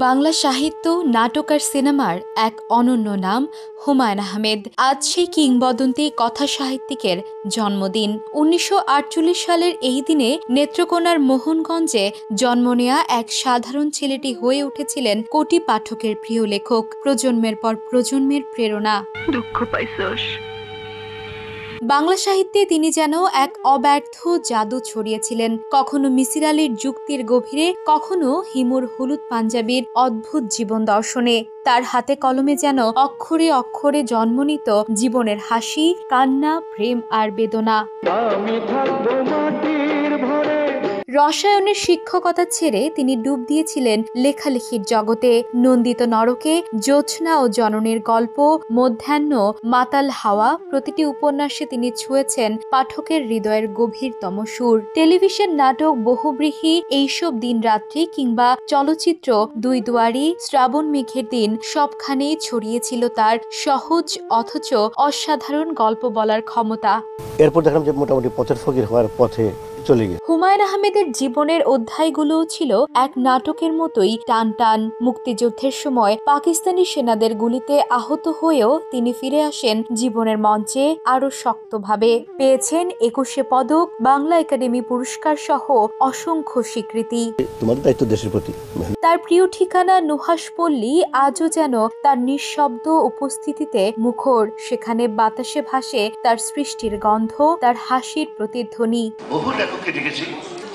বাংলা সাহিত্য, নাটক আর সিনেমার এক অনন্য নাম হুমায়ূন আহমেদ। আজ সেই কিংবদন্তি কথা সাহিত্যিকের জন্মদিন। ১৯৪৮ সালের এই দিনে নেত্রকোনার মোহনগঞ্জে জন্ম নেয়া এক সাধারণ ছেলেটি হয়ে উঠেছিলেন কোটি পাঠকের প্রিয় লেখক, প্রজন্মের পর প্রজন্মের প্রেরণা। দুঃখ পাইছস। বাংলা সাহিত্যে তিনি যেন এক অব্যর্থ জাদু ছড়িয়েছিলেন, কখনো মিসির আলীর যুক্তির গভীরে, কখনো হিমুর হলুদ পাঞ্জাবির অদ্ভুত জীবন দর্শনে। তার হাতে কলমে যেন অক্ষরে অক্ষরে জন্ম নিত জীবনের হাসি, কান্না, প্রেম আর বেদনা। রসায়নের শিক্ষকতা ছেড়ে তিনি ডুব দিয়েছিলেন লেখালেখির জগতে। নন্দিত নরকে, জ্যোৎস্না ও জননীর গল্প, মধ্যাহ্ন, মাতাল হাওয়া প্রতিটি উপন্যাসে তিনি ছুঁয়েছেন পাঠকের হৃদয়ের গভীরতম সুর। টেলিভিশন নাটক বহুব্রীহি, এইসব দিন রাত্রি কিংবা চলচ্চিত্র দুই দুয়ারি, শ্রাবণ মেঘের দিন সবখানেই ছড়িয়েছিল তার সহজ অথচ অসাধারণ গল্প বলার ক্ষমতা। এরপর দেখলাম যে মোটামুটি পথের ফকির হওয়ার পথে চলে গেছে। হুমায়ূন আহমেদের জীবনের অধ্যায়গুলোও ছিল এক নাটকের মতোই টান টান। মুক্তিযুদ্ধের সময় পাকিস্তানি সেনাদের গুলিতে আহত হয়েও তিনি ফিরে আসেন জীবনের মঞ্চে আরো শক্তভাবে। পেয়েছেন ২১শে পদক, বাংলা একাডেমি পুরস্কার সহ অসংখ্য স্বীকৃতি। তোমাদের দায়িত্ব দেশের প্রতি। তার প্রিয় ঠিকানা নুহাশপল্লী আজও যেন তার নিঃশব্দ উপস্থিতিতে মুখর। সেখানে বাতাসে ভাসে তার সৃষ্টির গন্ধ, তার হাসির প্রতিধ্বনি। বহু লেখককে দেখেছি,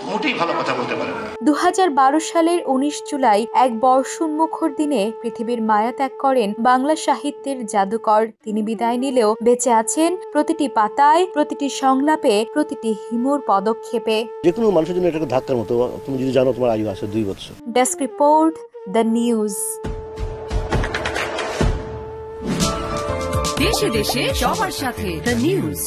মোটেই ভালো কথা বলতে পারে না। ২০১২ সালের ১৯ জুলাই এক বর্ষোন্মুখর দিনে পৃথিবীর মায়া ত্যাগ করেন বাংলা সাহিত্যের জাদুকর। তিনি বিদায় নিলেও বেঁচে আছেন প্রতিটি পাতায়, প্রতিটি সংলাপে, প্রতিটি হিমুর পদক্ষেপে। যে কোনো মানুষের জন্য এটা ধাক্কার মতো। তুমি যদি জানো তোমার আয়ু আছে ২ বছর। Desk report, the news. দেশে দেশে সবার সাথে, দ্য নিউজ।